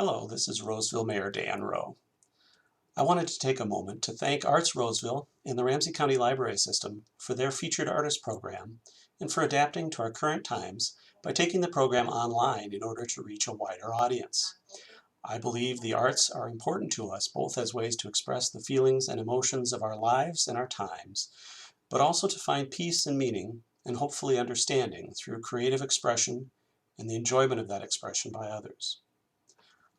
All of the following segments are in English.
Hello, this is Roseville Mayor Dan Rowe. I wanted to take a moment to thank Arts Roseville and the Ramsey County Library System for their featured artist program and for adapting to our current times by taking the program online in order to reach a wider audience. I believe the arts are important to us both as ways to express the feelings and emotions of our lives and our times, but also to find peace and meaning and hopefully understanding through creative expression and the enjoyment of that expression by others.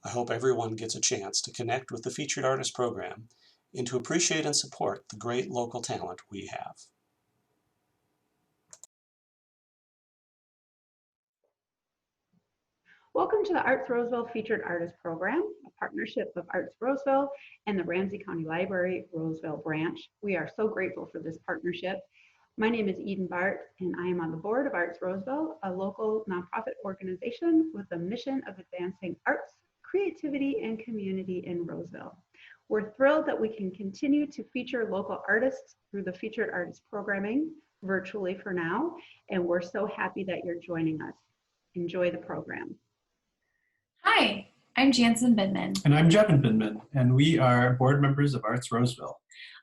I hope everyone gets a chance to connect with the Featured Artist Program and to appreciate and support the great local talent we have. Welcome to the Arts Roseville Featured Artist Program, a partnership of Arts Roseville and the Ramsey County Library-Roseville branch. We are so grateful for this partnership. My name is Eden Bart, and I am on the board of Arts Roseville, a local nonprofit organization with the mission of advancing arts, creativity, and community in Roseville. We're thrilled that we can continue to feature local artists through the Featured Artist Programming, virtually for now, and we're so happy that you're joining us. Enjoy the program. Hi, I'm Jansen Bidman. And I'm Jevin Bidman, and we are board members of Arts Roseville.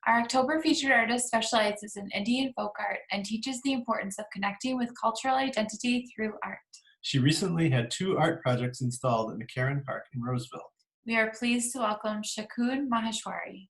Our October featured artist specializes in Indian folk art and teaches the importance of connecting with cultural identity through art. She recently had 2 art projects installed at McCarrons Park in Roseville. We are pleased to welcome Shakun Maheshwari.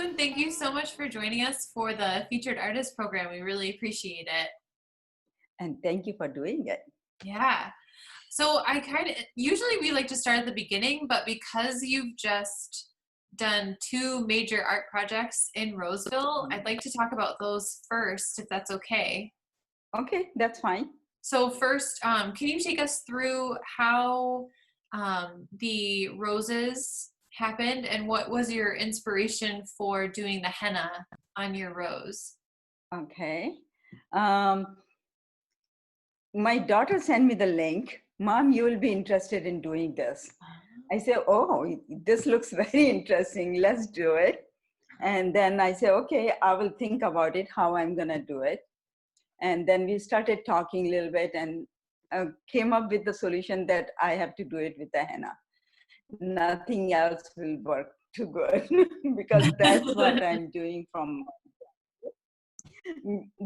Shakun, thank you so much for joining us for the Featured Artist program. We really appreciate it. And thank you for doing it. Yeah. So usually we like to start at the beginning, but because you've just done 2 major art projects in Roseville, I'd like to talk about those first, if that's okay. Okay, that's fine. So first, can you take us through how the roses happened and what was your inspiration for doing the henna on your rose? Okay. My daughter sent me the link. Mom, you will be interested in doing this. I say, oh, this looks very interesting. Let's do it. And then I say, okay, I will think about it, how I'm going to do it. And then we started talking a little bit and came up with the solution that I have to do it with the henna. Nothing else will work too good because that's what I'm doing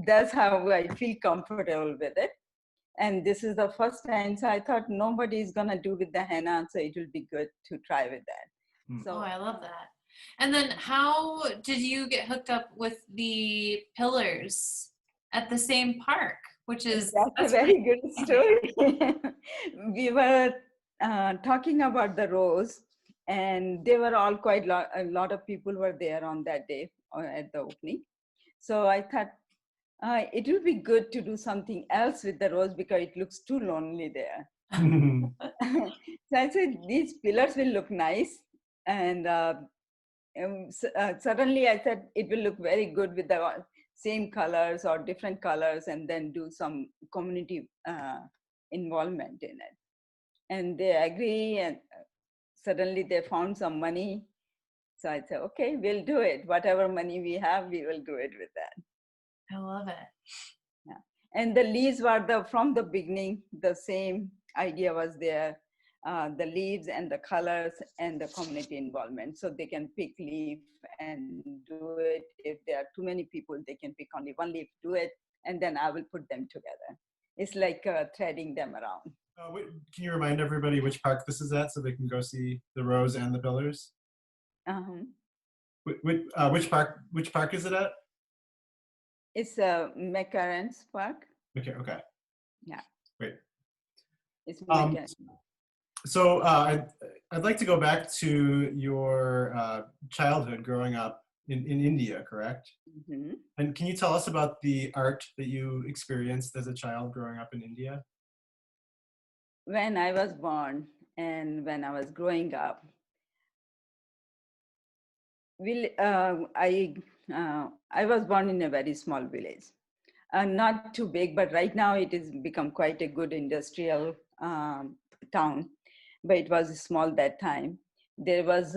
that's how I feel comfortable with it. And this is the first time, so I thought nobody's gonna do with the henna, so it will be good to try with that. So, oh, I love that. And then how did you get hooked up with the pillars at the same park, which is... That's a very good story. We were talking about the rose, and they were all a lot of people were there on that day at the opening. So I thought it would be good to do something else with the rose because it looks too lonely there. So I said, these pillars will look nice. And suddenly I said, it will look very good with the same colors or different colors, and then do some community involvement in it. And they agree, and suddenly they found some money. So I said, okay, we'll do it. Whatever money we have, we will do it with that. I love it. Yeah. And the leaves were from the beginning, the same idea was there. The leaves and the colors and the community involvement. So they can pick leaf and do it. If there are too many people, they can pick only one leaf, do it, and then I will put them together. It's like threading them around. Can you remind everybody which park this is at so they can go see the rose and the pillars? Which park is it at? It's McCarrons Park. Okay. Yeah. Great. It's McCarrons. So I'd like to go back to your childhood growing up in India, correct? Mm-hmm. And can you tell us about the art that you experienced as a child growing up in India? When I was born and when I was growing up, I was born in a very small village, not too big, but right now it has become quite a good industrial town, but it was small that time. There was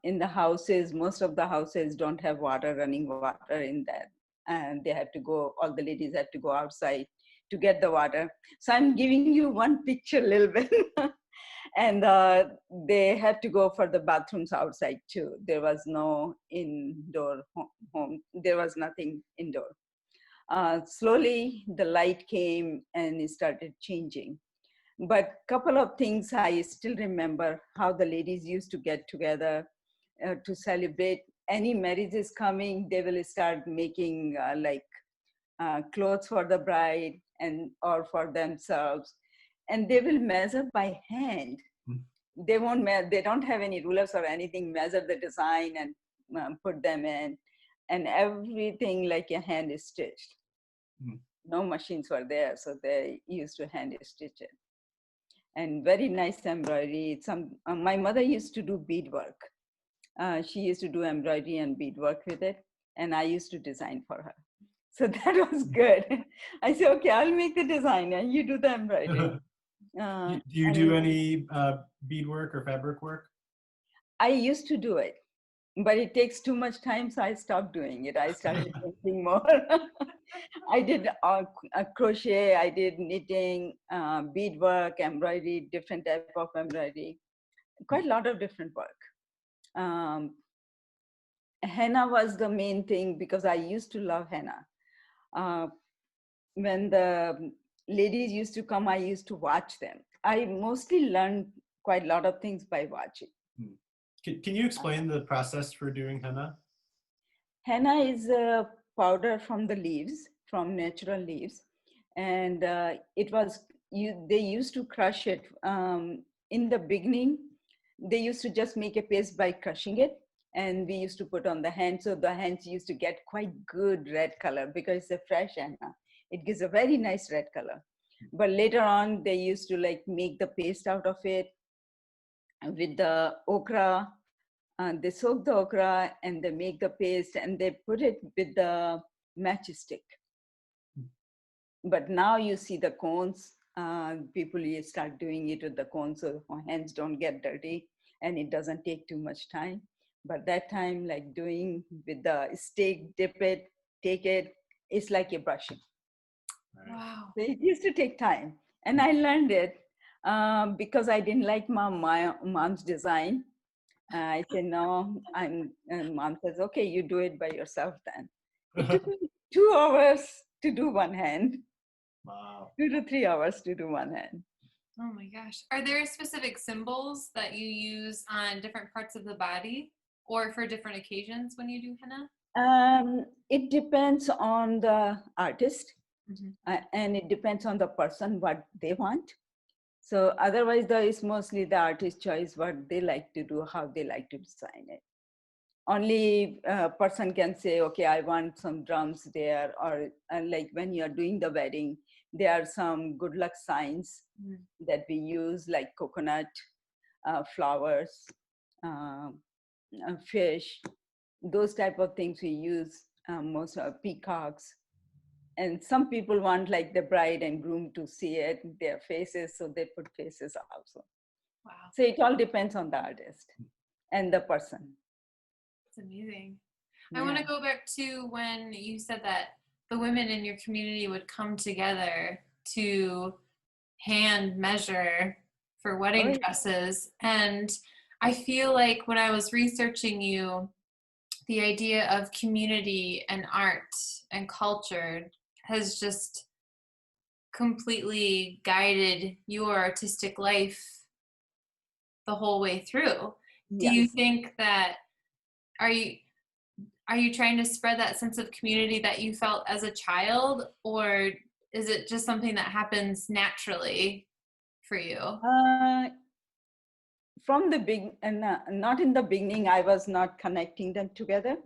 in the houses, most of the houses don't have running water in that, and they have to go, all the ladies have to go outside to get the water. So I'm giving you one picture a little bit. And they had to go for the bathrooms outside too. There was no indoor home. There was nothing indoor. Slowly the light came and it started changing. But couple of things I still remember, how the ladies used to get together to celebrate. Any marriage is coming, they will start making clothes for the bride or for themselves. And they will measure by hand. They don't have any rulers or anything, measure the design and put them in. And everything like a hand is stitched. No machines were there, so they used to hand stitch it. And very nice embroidery. My mother used to do beadwork. She used to do embroidery and beadwork with it, and I used to design for her. So that was good. I said, okay, I'll make the design and you do the embroidery. Do you do any beadwork or fabric work? I used to do it, but it takes too much time, so I stopped doing it. I started thinking more. I did crochet, I did knitting, beadwork, embroidery, different type of embroidery, quite a lot of different work. Henna was the main thing because I used to love henna. When the ladies used to come, I used to watch them. I mostly learned quite a lot of things by watching. Can you explain the process for doing henna? Henna is a powder from the leaves, from natural leaves, and they used to crush it. In the beginning, they used to just make a paste by crushing it, and we used to put on the hands. So the hands used to get quite good red color because it's a fresh henna. It gives a very nice red color. But later on, they used to like make the paste out of it with the okra. They soak the okra and they make the paste and they put it with the matchstick. But now you see the cones. People start doing it with the cones so hands don't get dirty and it doesn't take too much time. But that time, like doing with the stick, dip it, take it, it's like a brushing. Wow. So it used to take time. And I learned it because I didn't like my mom's design. I said, no, and mom says, okay, you do it by yourself then. It took me 2 hours to do one hand. Wow. 2 to 3 hours to do one hand. Oh my gosh. Are there specific symbols that you use on different parts of the body or for different occasions when you do henna? It depends on the artist Mm-hmm. and it depends on the person, what they want. So otherwise, it's mostly the artist's choice, what they like to do, how they like to design it. Only a person can say, okay, I want some drums there, or like when you're doing the wedding, there are some good luck signs that we use, like coconut, flowers, fish, those type of things we use, most peacocks. And some people want like the bride and groom to see it, their faces, so they put faces also. Wow. So it all depends on the artist and the person. It's amazing. Yeah. I want to go back to when you said that the women in your community would come together to hand measure for wedding dresses. And I feel like when I was researching you, the idea of community and art and culture has just completely guided your artistic life the whole way through. Do you think that, are you trying to spread that sense of community that you felt as a child, or is it just something that happens naturally for you? From the big and not in the beginning, I was not connecting them together.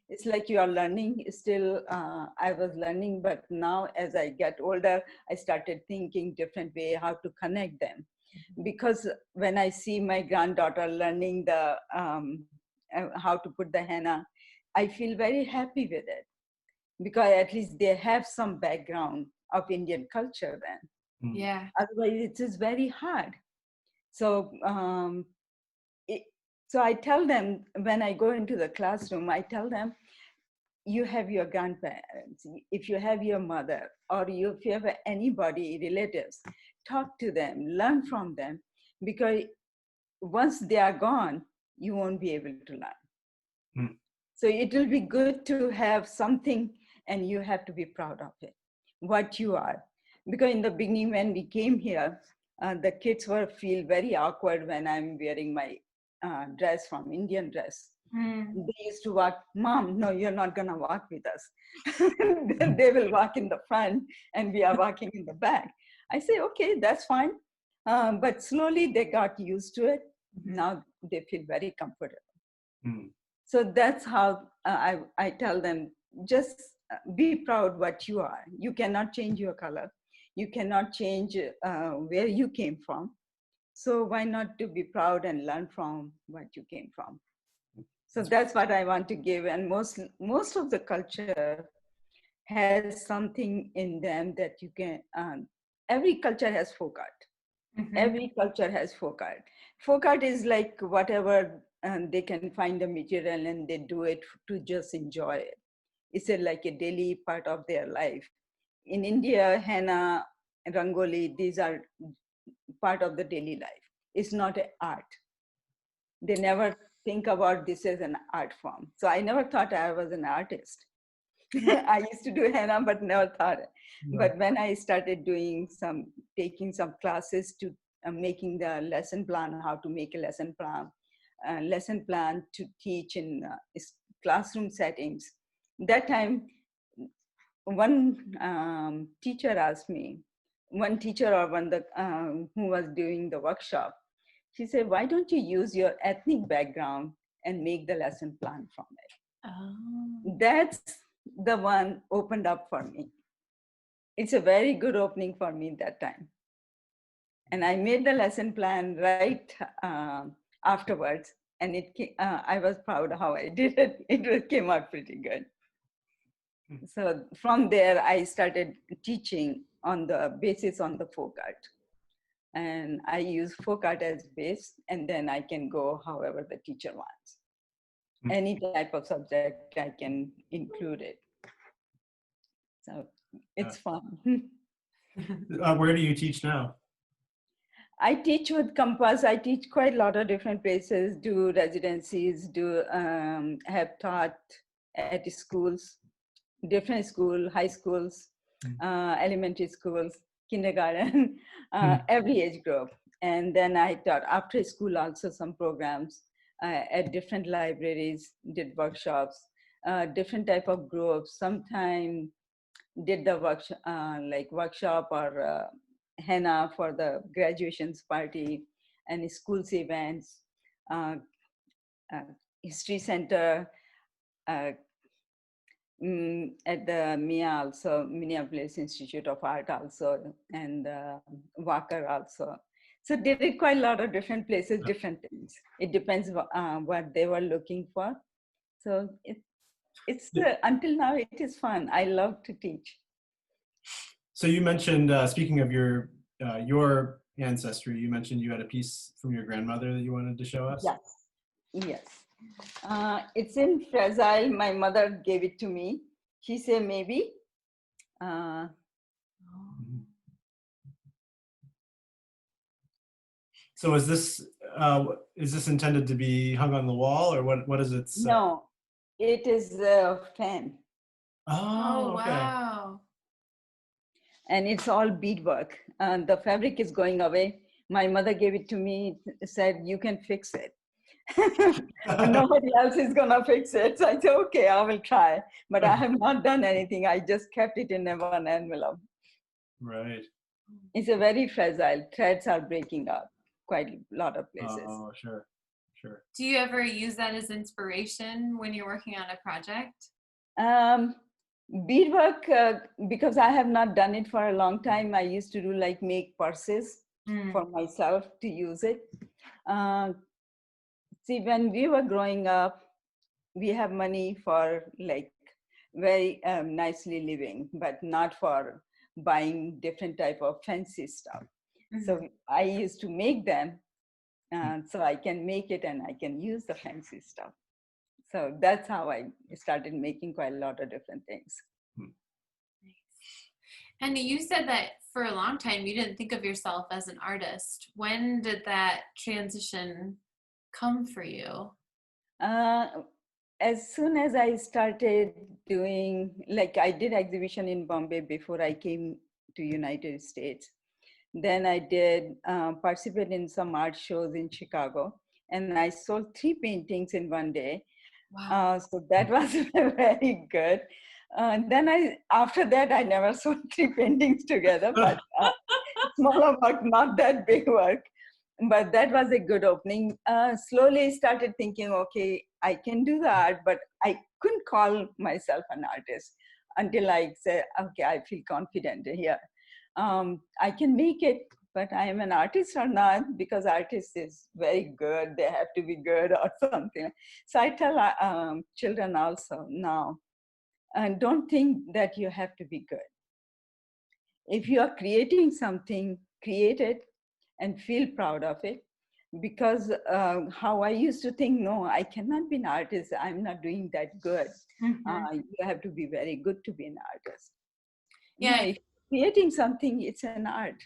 It's like you are learning still. I was learning, but now as I get older, I started thinking different way how to connect them. Because when I see my granddaughter learning the how to put the henna, I feel very happy with it, because at least they have some background of Indian culture then. Yeah. Otherwise, it is very hard. So, so I tell them when I go into the classroom, I tell them, you have your grandparents, if you have your mother, or if you have anybody, relatives, talk to them, learn from them, because once they are gone, you won't be able to learn. So it will be good to have something and you have to be proud of it, what you are. Because in the beginning, when we came here, the kids feel very awkward when I'm wearing my dress from Indian dress. They used to walk, Mom, no, you're not gonna walk with us. They will walk in the front and we are walking in the back. I say, okay, that's fine. But slowly they got used to it. Now they feel very comfortable. So that's how I tell them, just be proud what you are. You cannot change your color. You cannot change where you came from. So why not to be proud and learn from what you came from? So that's what I want to give. And most of the culture has something in them that you can, every culture has folk art. Every culture has folk art. Folk art is like whatever they can find the material and they do it to just enjoy it. It's like a daily part of their life. In India, henna, rangoli, these are part of the daily life. It's not an art. They never think about this as an art form. So I never thought I was an artist. I used to do henna, but never thought it. But when I started taking some classes to making the lesson plan, how to make a lesson plan to teach in classroom settings, that time, one teacher asked me, one teacher or who was doing the workshop, she said, why don't you use your ethnic background and make the lesson plan from it? Oh. That's the one opened up for me. It's a very good opening for me that time. And I made the lesson plan right afterwards, and I was proud of how I did it. It came out pretty good. So from there, I started teaching on the basis on the folk art. And I use folk art as base, and then I can go however the teacher wants. Any type of subject, I can include it. So it's fun. Where do you teach now? I teach with Compass. I teach quite a lot of different places, do residencies, have taught at schools, different schools, high schools, elementary schools, kindergarten, every age group. And then I taught after school also some programs at different libraries, did workshops, different type of groups. Sometimes did the workshop or henna for the graduations party and schools events, history center, at the MIA also, Minneapolis Institute of Art also, and Walker also. So they did quite a lot of different places, different things. It depends what they were looking for. So until now, it is fun. I love to teach. So you mentioned, speaking of your ancestry, you mentioned you had a piece from your grandmother that you wanted to show us? Yes, yes. It's in fragile. My mother gave it to me. She said maybe. So is this intended to be hung on the wall, or what is it? No, it is a fan. Oh, okay. wow. And it's all beadwork. The fabric is going away. My mother gave it to me, said, you can fix it. Nobody else is gonna fix it. So I said, okay, I will try. But I have not done anything. I just kept it in one envelope. Right. It's a very fragile. Threads are breaking up quite a lot of places. Oh, sure, sure. Do you ever use that as inspiration when you're working on a project? Beadwork, because I have not done it for a long time, I used to do make purses for myself to use it. See, when we were growing up, we have money for very nicely living, but not for buying different type of fancy stuff. So I used to make them so I can make it and I can use the fancy stuff. So that's how I started making quite a lot of different things. And you said that for a long time, you didn't think of yourself as an artist. When did that transition come for you? As soon as I started doing, I did exhibition in Bombay before I came to United States. Then I did participate in some art shows in Chicago, and I sold 3 paintings in one day. Wow. So that was very good. Then after that, I never sold 3 paintings together, but smaller work, not that big work. But that was a good opening. Slowly started thinking, okay, I can do the art, but I couldn't call myself an artist until I said, okay, I feel confident here. I can make it, but I am an artist or not, because artist is very good. They have to be good or something. So I tell children also now, don't think that you have to be good. If you are creating something, create it and feel proud of it. Because how I used to think, no, I cannot be an artist. I'm not doing that good. You have to be very good to be an artist. Yeah. If creating something, it's an art.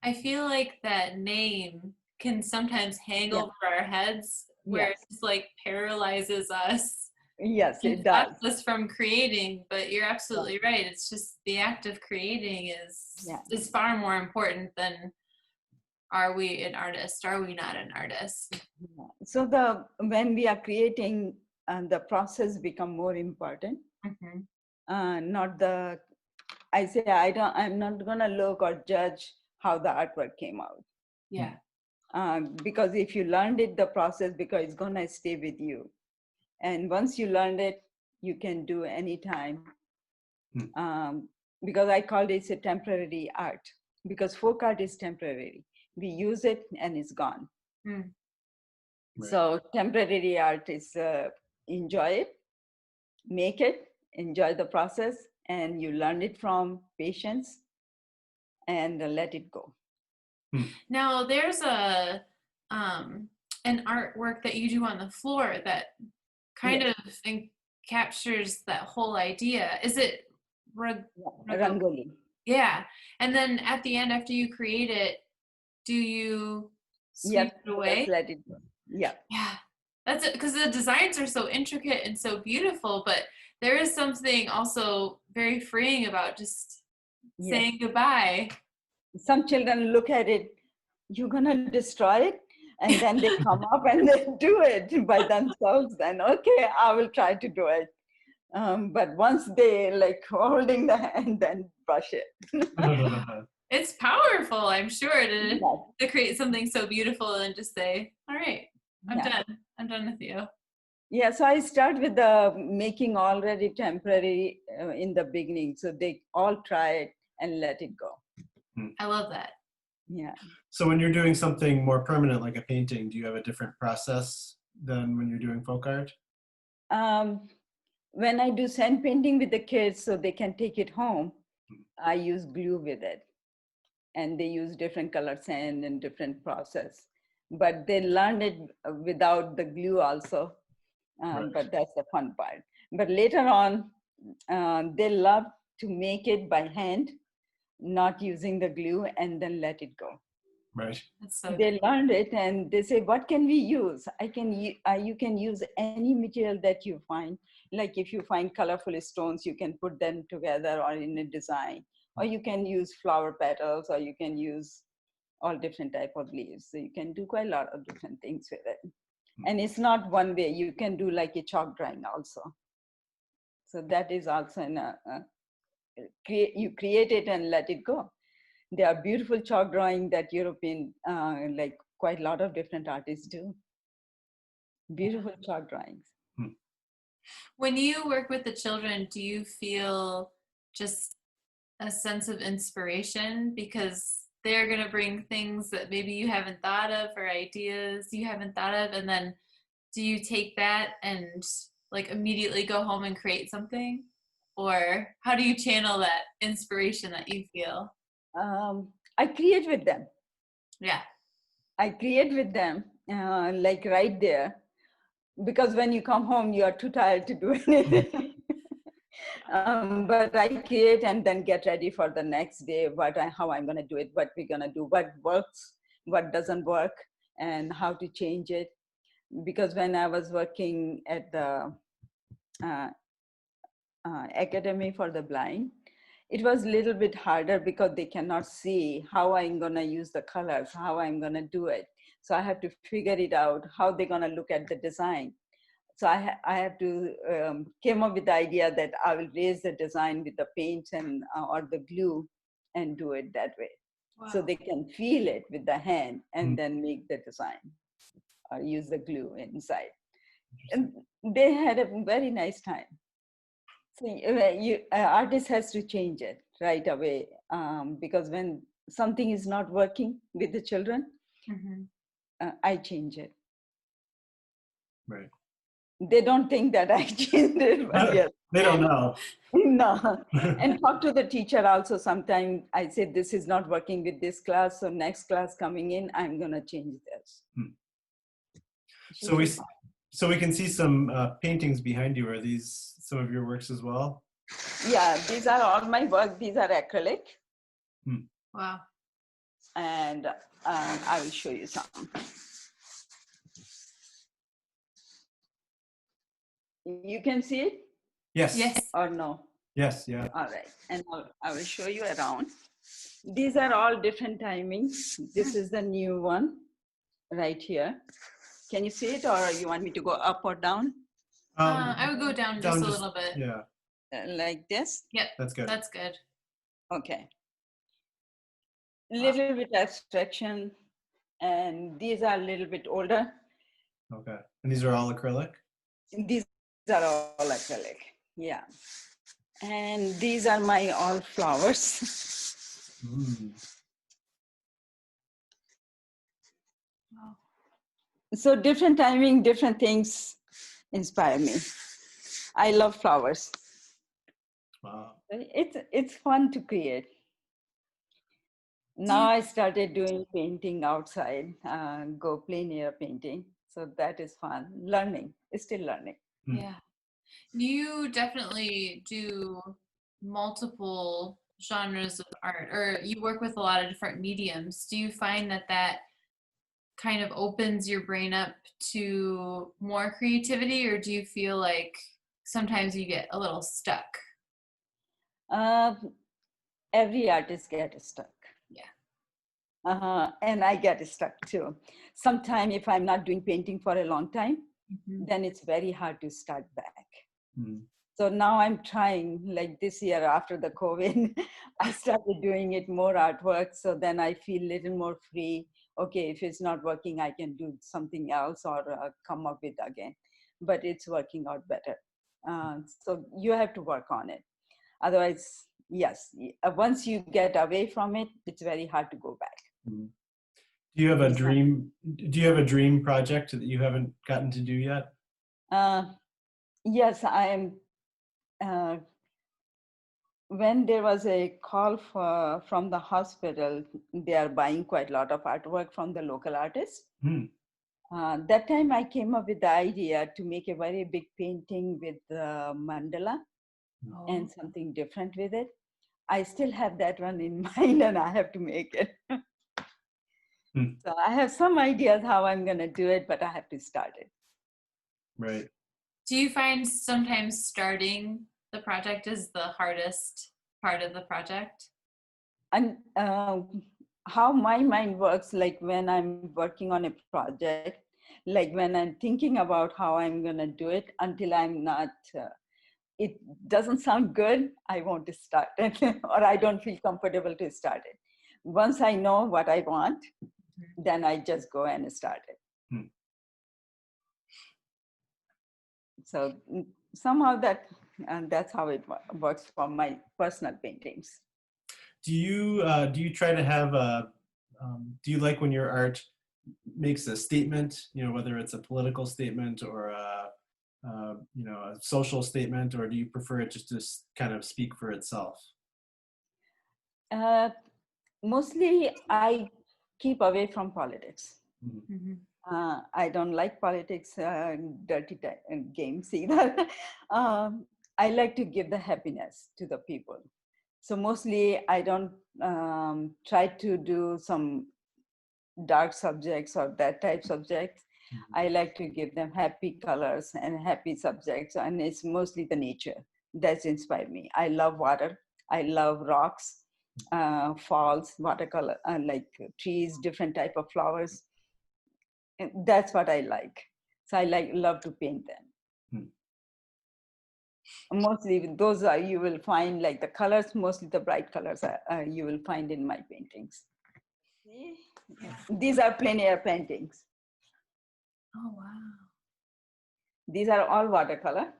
I feel like that name can sometimes hang over our heads, where it just paralyzes us. Yes, it does. Stops us from creating, but you're absolutely right. It's just the act of creating is far more important than, are we an artist? Are we not an artist? So when we are creating, the process become more important. Mm-hmm. Not the, I say, I'm not gonna look or judge how the artwork came out. Yeah. Because if you learned it, the process, because it's gonna stay with you. And once you learned it, you can do anytime. Because I call it a temporary art, because folk art is temporary. We use it and it's gone. Mm. Right. So temporary art is enjoy it, make it, enjoy the process, and you learn it from patience and let it go. Now there's an artwork that you do on the floor that kind of captures that whole idea. Is it Rangoli? Yeah. And then at the end, after you create it, do you sweep it away? Just let it go. Yeah. Yeah. That's it, because the designs are so intricate and so beautiful, but there is something also very freeing about just saying goodbye. Some children look at it, you're gonna destroy it, and then they come up and they do it by themselves. Then okay, I will try to do it. But once they like holding the hand, then brush it. It's powerful, I'm sure, to create something so beautiful and just say, all right, I'm done. I'm done with you. Yeah, so I start with the making already temporary in the beginning. So they all try it and let it go. I love that. Yeah. So when you're doing something more permanent, like a painting, do you have a different process than when you're doing folk art? When I do sand painting with the kids so they can take it home, I use glue with it. And they use different color sand and different process. But they learned it without the glue also. Right. But that's the fun part. But later on, they love to make it by hand, not using the glue, and then let it go. Right. So they learned it and they say, what can we use? You can use any material that you find. Like if you find colorful stones, you can put them together or in a design, or you can use flower petals, or you can use all different type of leaves. So you can do quite a lot of different things with it. And it's not one way. You can do like a chalk drawing also. So that is also you create it and let it go. There are beautiful chalk drawing that European, like quite a lot of different artists do. Beautiful chalk drawings. When you work with the children, do you feel just a sense of inspiration because they're going to bring things that maybe you haven't thought of or ideas you haven't thought of, and then do you take that and like immediately go home and create something, or how do you channel that inspiration that you feel? I create with them. Yeah, I create with them, like right there, because when you come home, you are too tired to do anything. But I create and then get ready for the next day, how I'm going to do it, what we're going to do, what works, what doesn't work, and how to change it. Because when I was working at the Academy for the Blind, it was a little bit harder because they cannot see how I'm going to use the colors, how I'm going to do it. So I have to figure it out, how they're going to look at the design. So I have to came up with the idea that I will raise the design with the paint and or the glue and do it that way. wow. So they can feel it with the hand and then make the design or use the glue inside. And they had a very nice time. So artist has to change it right away because when something is not working with the children, I change it. Right. They don't think that I changed it, but yes. They don't know. No. And talk to the teacher also. Sometimes I say, this is not working with this class. So next class coming in, I'm going to change this. So we can see some paintings behind you. Are these some of your works as well? Yeah, these are all my work. These are acrylic. Wow. And I will show you some. You can see it? Yes. Yes. Or no? Yes, yeah. All right. And I will show you around. These are all different timings. This is the new one right here. Can you see it, or you want me to go up or down? I would go down just a little bit. Yeah, Like this? Yep, that's good. that's good. Okay. Little bit abstraction, and these are a little bit older. Okay. And these are all acrylic? These are all acrylic, yeah. And these are my all flowers. Mm. Wow. So different timing, different things inspire me. I love flowers. Wow. It's fun to create. Now I started doing painting outside, go plein air painting. So that is fun. Learning, still learning. Yeah. You definitely do multiple genres of art, or you work with a lot of different mediums. Do you find that that kind of opens your brain up to more creativity, or do you feel like sometimes you get a little stuck? Every artist gets stuck. Yeah. And I get stuck too. Sometimes if I'm not doing painting for a long time, then it's very hard to start back. So now I'm trying, like this year after the COVID, I started doing it more artwork. So then I feel a little more free. Okay, if it's not working, I can do something else or come up with again. But it's working out better. So you have to work on it. Otherwise, yes, once you get away from it, it's very hard to go back. Do you have a dream? Do you have a dream project that you haven't gotten to do yet? Yes, I am. When there was a call from the hospital, they are buying quite a lot of artwork from the local artists. That time I came up with the idea to make a very big painting with mandala and something different with it. I still have that one in mind and I have to make it. So I have some ideas how I'm going to do it, but I have to start it. Right. Do you find sometimes starting the project is the hardest part of the project? And how my mind works, like when I'm working on a project, like when I'm thinking about how I'm going to do it, until I'm not, it doesn't sound good, I want to start it, or I don't feel comfortable to start it. Once I know what I want, then I just go and start it. So somehow that's how it works for my personal paintings. Do you try to have a, do you like when your art makes a statement, you know, whether it's a political statement or you know, a social statement, or do you prefer it just to kind of speak for itself? Mostly I keep away from politics. I don't like politics, dirty games either. I like to give the happiness to the people. So mostly I don't try to do some dark subjects or that type subjects. I like to give them happy colors and happy subjects, and it's mostly the nature that's inspired me. I love water. I love rocks, falls, watercolor, like trees, different type of flowers. And that's what I like. So I love to paint them. Mostly those are, you will find like the colors, mostly the bright colors you will find in my paintings. See? These are plein air paintings. Oh, wow. These are all watercolor.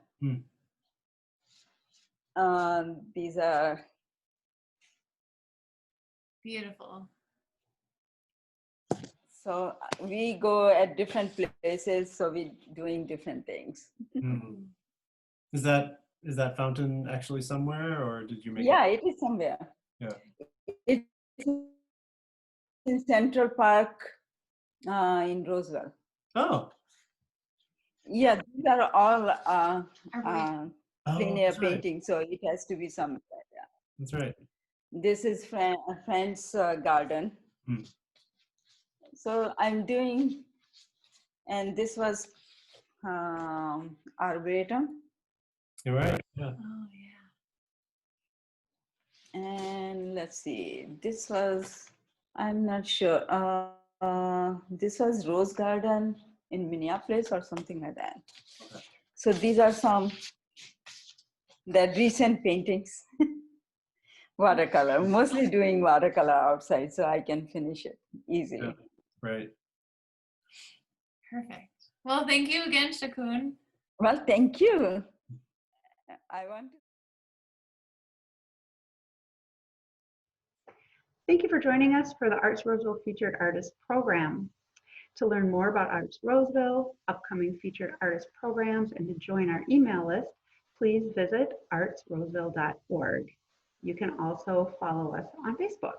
These are beautiful. So we go at different places, so we're doing different things. Is that fountain actually somewhere, or did you make Yeah, it? it is somewhere. Yeah. It's in Central Park in Roseville. Oh. Yeah, these are all plein air That's right. paintings, so it has to be somewhere. Yeah. That's right. This is a friend's garden. So I'm doing, and this was Arboretum. You're right. Yeah. Oh, yeah. And let's see, this was, I'm not sure, this was Rose Garden in Minneapolis or something like that. So these are some that recent paintings. Watercolor, mostly doing watercolor outside so I can finish it easily. Yeah. Right. Perfect. Well, thank you again, Shakun. Well, thank you. I want to. Thank you for joining us for the Arts Roseville Featured Artist Program. To learn more about Arts Roseville, upcoming featured artist programs, and to join our email list, please visit artsroseville.org. You can also follow us on Facebook.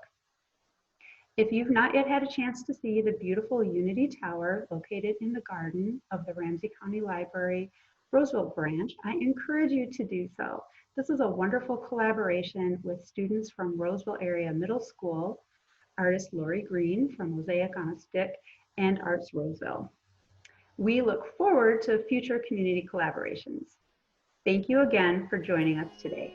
If you've not yet had a chance to see the beautiful Unity Tower located in the garden of the Ramsey County Library-Roseville branch, I encourage you to do so. This is a wonderful collaboration with students from Roseville Area Middle School, artist Lori Green from Mosaic on a Stick, and Arts Roseville. We look forward to future community collaborations. Thank you again for joining us today.